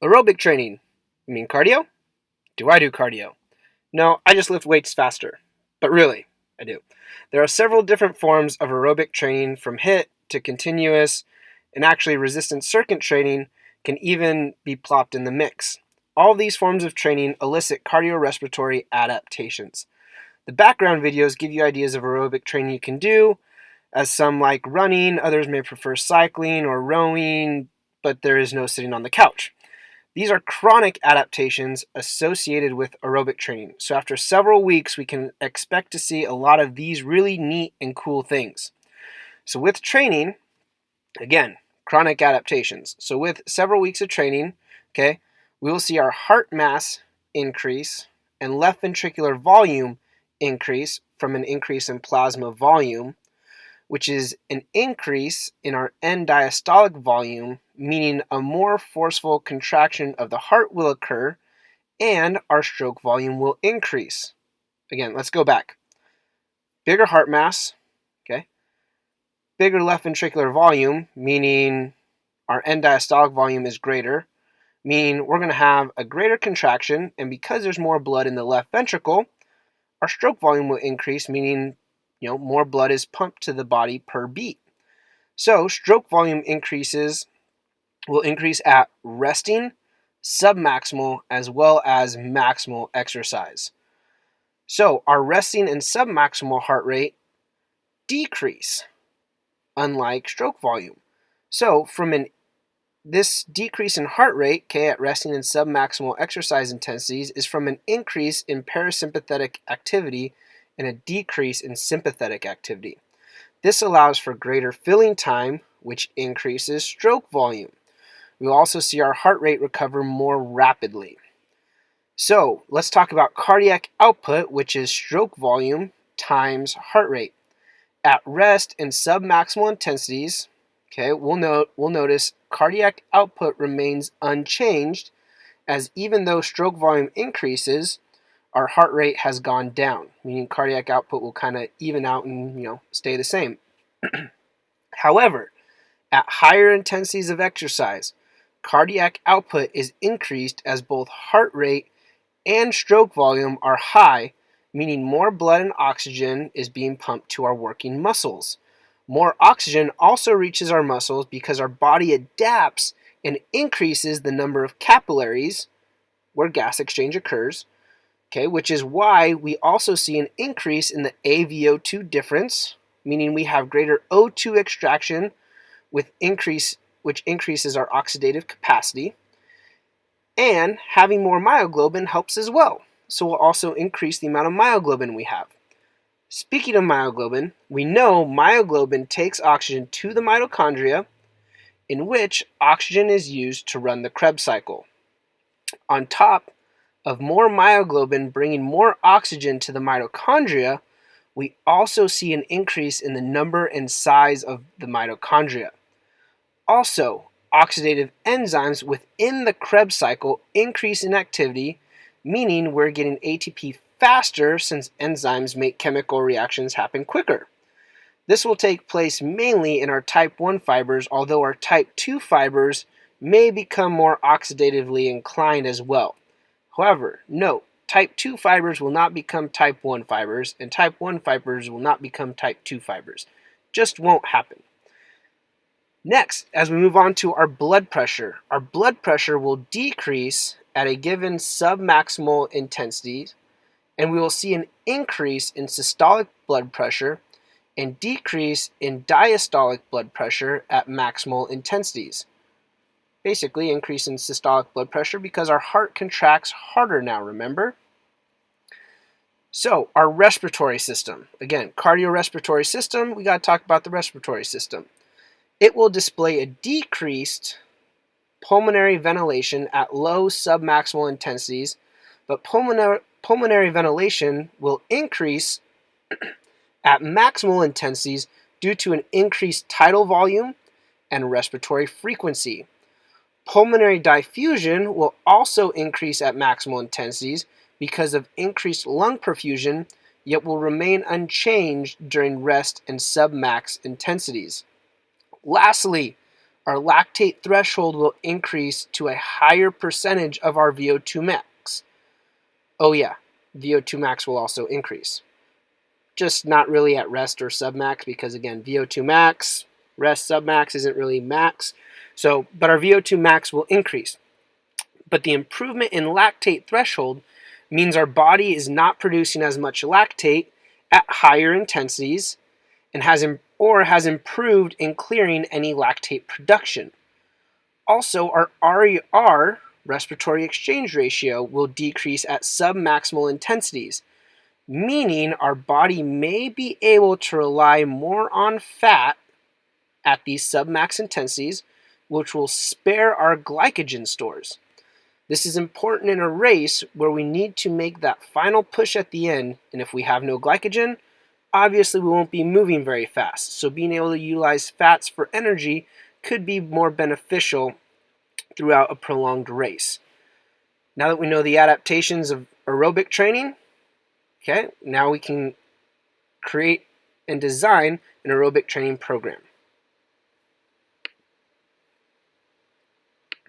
Aerobic training. You mean cardio? Do I do cardio? No, I just lift weights faster. But really, I do. There are several different forms of aerobic training, from HIIT to continuous, and actually resistance circuit training can even be plopped in the mix. All these forms of training elicit cardiorespiratory adaptations. The background videos give you ideas of aerobic training you can do, as some like running, others may prefer cycling or rowing, but there is no sitting on the couch. These are chronic adaptations associated with aerobic training. So after several weeks, we can expect to see a lot of these really neat and cool things. So with training, again, chronic adaptations. So with several weeks of training, okay, we will see our heart mass increase and left ventricular volume increase from an increase in plasma volume, which is an increase in our end diastolic volume, meaning a more forceful contraction of the heart will occur and our stroke volume will increase. Again, let's go back. Bigger heart mass, okay? Bigger left ventricular volume, meaning our end diastolic volume is greater, meaning we're going to have a greater contraction, and because there's more blood in the left ventricle, our stroke volume will increase, meaning more blood is pumped to the body per beat. So stroke volume will increase at resting, submaximal, as well as maximal exercise. So our resting and submaximal heart rate decrease, unlike stroke volume. So this decrease in heart rate, at resting and submaximal exercise intensities, is from an increase in parasympathetic activity and a decrease in sympathetic activity. This allows for greater filling time, which increases stroke volume. We will also see our heart rate recover more rapidly. So let's talk about cardiac output, which is stroke volume times heart rate. At rest and submaximal intensities, we'll notice cardiac output remains unchanged, as even though stroke volume increases, our heart rate has gone down, meaning cardiac output will kind of even out and stay the same. However, at higher intensities of exercise, cardiac output is increased as both heart rate and stroke volume are high, meaning more blood and oxygen is being pumped to our working muscles. More oxygen also reaches our muscles because our body adapts and increases the number of capillaries where gas exchange occurs, which is why we also see an increase in the AVO2 difference, meaning we have greater O2 extraction which increases our oxidative capacity. And having more myoglobin helps as well. So we'll also increase the amount of myoglobin we have. Speaking of myoglobin, we know myoglobin takes oxygen to the mitochondria, in which oxygen is used to run the Krebs cycle. On top of more myoglobin bringing more oxygen to the mitochondria, we also see an increase in the number and size of the mitochondria. Also, oxidative enzymes within the Krebs cycle increase in activity, meaning we're getting ATP faster since enzymes make chemical reactions happen quicker. This will take place mainly in our type 1 fibers, although our type 2 fibers may become more oxidatively inclined as well. However, note, type 2 fibers will not become type 1 fibers, and type 1 fibers will not become type 2 fibers. Just won't happen. Next, as we move on to our blood pressure will decrease at a given submaximal intensity, and we will see an increase in systolic blood pressure and decrease in diastolic blood pressure at maximal intensities. Basically, increase in systolic blood pressure because our heart contracts harder now, remember? So, our respiratory system. Again, cardiorespiratory system, we got to talk about the respiratory system. It will display a decreased pulmonary ventilation at low submaximal intensities, but pulmonary ventilation will increase at maximal intensities due to an increased tidal volume and respiratory frequency. Pulmonary diffusion will also increase at maximal intensities because of increased lung perfusion, yet will remain unchanged during rest and submax intensities. Lastly, our lactate threshold will increase to a higher percentage of our VO2 max. Oh yeah, VO2 max will also increase. Just not really at rest or submax, because again, VO2 max, rest submax isn't really max. But our VO2 max will increase. But the improvement in lactate threshold means our body is not producing as much lactate at higher intensities and has improved in clearing any lactate production. Also, our RER, respiratory exchange ratio, will decrease at submaximal intensities, meaning our body may be able to rely more on fat at these submax intensities, which will spare our glycogen stores. This is important in a race where we need to make that final push at the end, and if we have no glycogen, obviously we won't be moving very fast. So being able to utilize fats for energy could be more beneficial throughout a prolonged race. Now that we know the adaptations of aerobic training, okay, now we can create and design an aerobic training program.